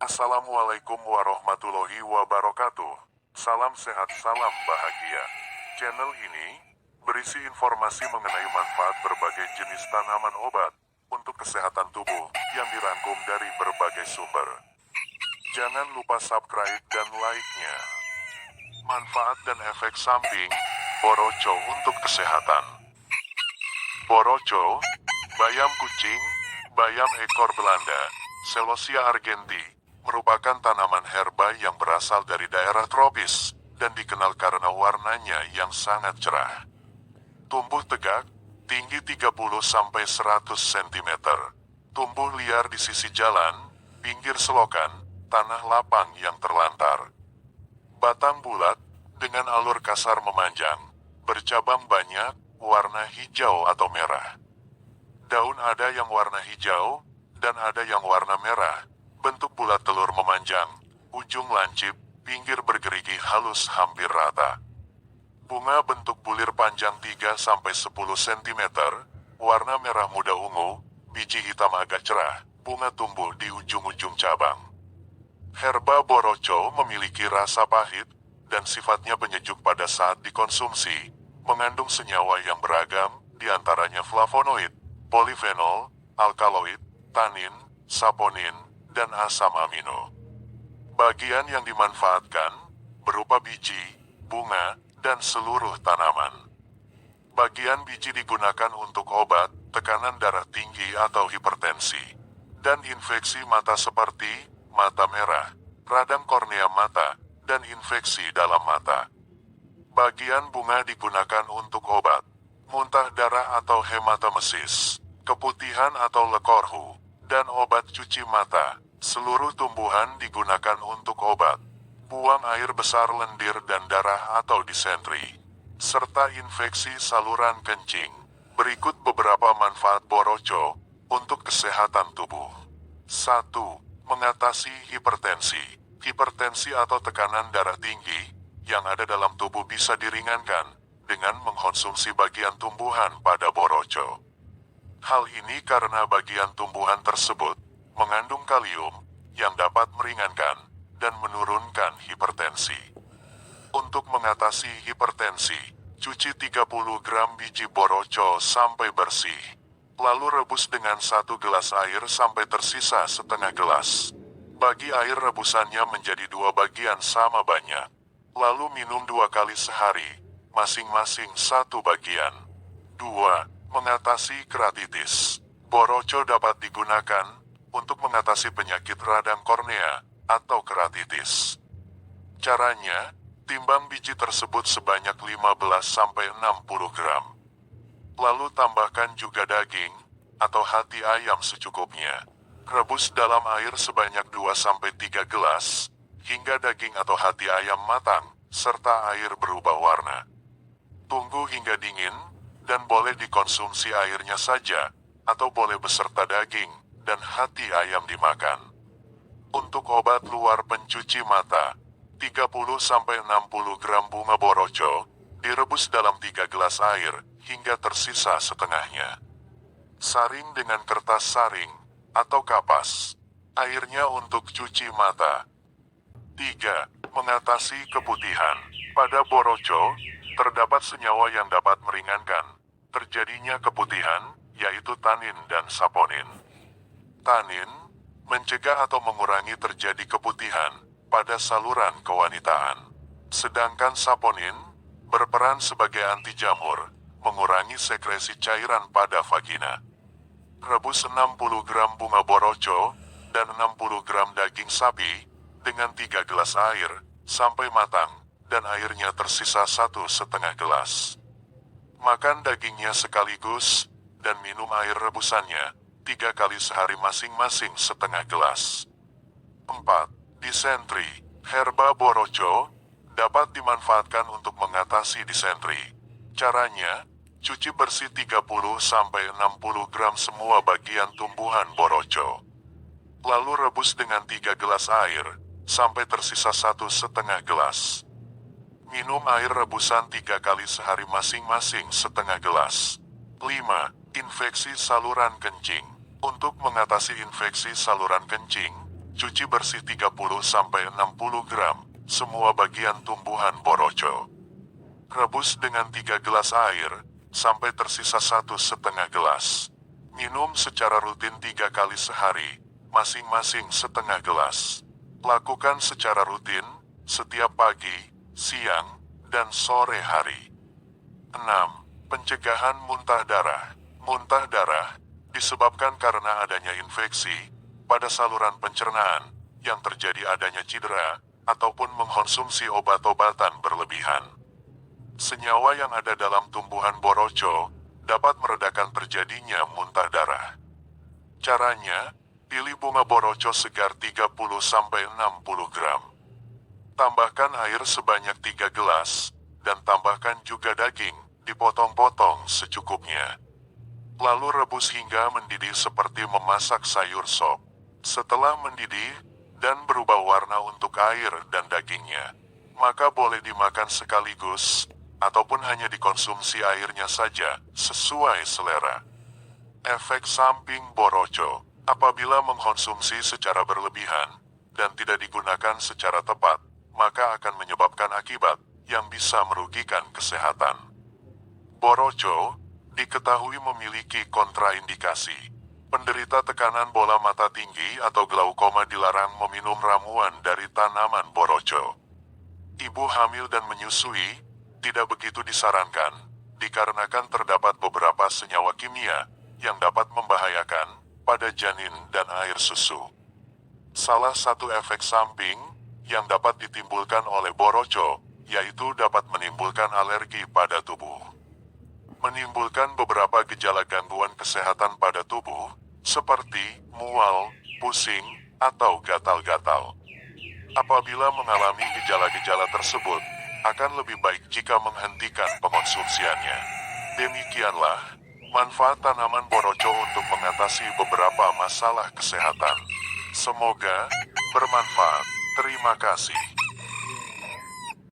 Assalamualaikum warahmatullahi wabarakatuh. Salam sehat, salam bahagia. Channel ini berisi informasi mengenai manfaat berbagai jenis tanaman obat untuk kesehatan tubuh yang dirangkum dari berbagai sumber. Jangan lupa subscribe dan like-nya. Manfaat dan efek samping Boroco untuk kesehatan. Boroco, bayam kucing, bayam ekor Belanda, Celosia argentea, merupakan tanaman herba yang berasal dari daerah tropis dan dikenal karena warnanya yang sangat cerah. Tumbuh tegak, tinggi 30-100 cm. Tumbuh liar di sisi jalan, pinggir selokan, tanah lapang yang terlantar. Batang bulat, dengan alur kasar memanjang, bercabang banyak, warna hijau atau merah. Daun ada yang warna hijau, dan ada yang warna merah, bentuk bulat telur memanjang, ujung lancip, pinggir bergerigi halus hampir rata. Bunga bentuk bulir panjang 3-10 cm, warna merah muda ungu, biji hitam agak cerah, bunga tumbuh di ujung-ujung cabang. Herba Boroco memiliki rasa pahit, dan sifatnya penyejuk pada saat dikonsumsi, mengandung senyawa yang beragam, diantaranya flavonoid, polifenol, alkaloid, tanin, saponin, dan asam amino. Bagian yang dimanfaatkan berupa biji, bunga, dan seluruh tanaman. Bagian biji digunakan untuk obat, tekanan darah tinggi atau hipertensi, dan infeksi mata seperti mata merah, radang kornea mata, dan infeksi dalam mata. Bagian bunga digunakan untuk obat, muntah darah atau hematomesis, keputihan atau lekorhu, dan obat cuci mata. Seluruh tumbuhan digunakan untuk obat, buang air besar lendir dan darah atau disentri, serta infeksi saluran kencing. Berikut beberapa manfaat Boroco untuk kesehatan tubuh. 1. Mengatasi hipertensi. Hipertensi atau tekanan darah tinggi yang ada dalam tubuh bisa diringankan dengan mengkonsumsi bagian tumbuhan pada Boroco. Hal ini karena bagian tumbuhan tersebut mengandung kalium yang dapat meringankan dan menurunkan hipertensi. Untuk mengatasi hipertensi, cuci 30 gram biji Boroco sampai bersih. Lalu rebus dengan 1 gelas air sampai tersisa setengah gelas. Bagi air rebusannya menjadi 2 bagian sama banyak. Lalu minum 2 kali sehari, masing-masing 1 bagian. 2. Mengatasi keratitis. Boroco dapat digunakan untuk mengatasi penyakit radang kornea atau keratitis. Caranya, timbang biji tersebut sebanyak 15-60 gram. Lalu tambahkan juga daging atau hati ayam secukupnya. Rebus dalam air sebanyak 2-3 gelas hingga daging atau hati ayam matang serta air berubah warna. Tunggu hingga dingin dan boleh dikonsumsi airnya saja atau boleh beserta daging dan hati ayam dimakan. Untuk obat luar pencuci mata, 30-60 gram bunga Boroco direbus dalam 3 gelas air hingga tersisa setengahnya. Saring dengan kertas saring atau kapas. Airnya untuk cuci mata. 3. Mengatasi keputihan. Pada Boroco, terdapat senyawa yang dapat meringankan terjadinya keputihan, yaitu tanin dan saponin. Tanin mencegah atau mengurangi terjadi keputihan pada saluran kewanitaan. Sedangkan saponin berperan sebagai anti jamur, mengurangi sekresi cairan pada vagina. Rebus 60 gram bunga Boroco dan 60 gram daging sapi dengan 3 gelas air sampai matang dan airnya tersisa 1,5 gelas. Makan dagingnya sekaligus dan minum air rebusannya 3 kali sehari masing-masing setengah gelas. 4. Disentri. Herba Boroco dapat dimanfaatkan untuk mengatasi disentri. Caranya, cuci bersih 30-60 gram semua bagian tumbuhan Boroco. Lalu rebus dengan 3 gelas air sampai tersisa 1,5 gelas. Minum air rebusan 3 kali sehari masing-masing setengah gelas. 5. Infeksi saluran kencing. Untuk mengatasi infeksi saluran kencing, Cuci bersih 30-60 gram semua bagian tumbuhan boroco. Rebus dengan 3 gelas air sampai tersisa 1,5 gelas. Minum secara rutin 3 kali sehari, masing-masing setengah gelas. Lakukan secara rutin setiap pagi, siang, dan sore hari. 6. Pencegahan muntah darah. Muntah darah disebabkan karena adanya infeksi pada saluran pencernaan yang terjadi adanya cedera ataupun mengkonsumsi obat-obatan berlebihan. Senyawa yang ada dalam tumbuhan boroco dapat meredakan terjadinya muntah darah. Caranya, pilih bunga boroco segar 30-60 gram. Tambahkan air sebanyak 3 gelas, dan tambahkan juga daging, dipotong-potong secukupnya. Lalu rebus hingga mendidih seperti memasak sayur sop. Setelah mendidih dan berubah warna untuk air dan dagingnya, maka boleh dimakan sekaligus, ataupun hanya dikonsumsi airnya saja, sesuai selera. Efek samping boroco. Apabila mengkonsumsi secara berlebihan, dan tidak digunakan secara tepat, maka akan menyebabkan akibat yang bisa merugikan kesehatan. Boroco diketahui memiliki kontraindikasi. Penderita tekanan bola mata tinggi atau glaukoma dilarang meminum ramuan dari tanaman boroco. Ibu hamil dan menyusui tidak begitu disarankan, dikarenakan terdapat beberapa senyawa kimia yang dapat membahayakan pada janin dan air susu. Salah satu efek samping yang dapat ditimbulkan oleh boroco, yaitu dapat menimbulkan alergi pada tubuh. Menimbulkan beberapa gejala gangguan kesehatan pada tubuh, seperti mual, pusing, atau gatal-gatal. Apabila mengalami gejala-gejala tersebut, akan lebih baik jika menghentikan pengonsumsiannya. Demikianlah manfaat tanaman boroco untuk mengatasi beberapa masalah kesehatan. Semoga bermanfaat. Terima kasih.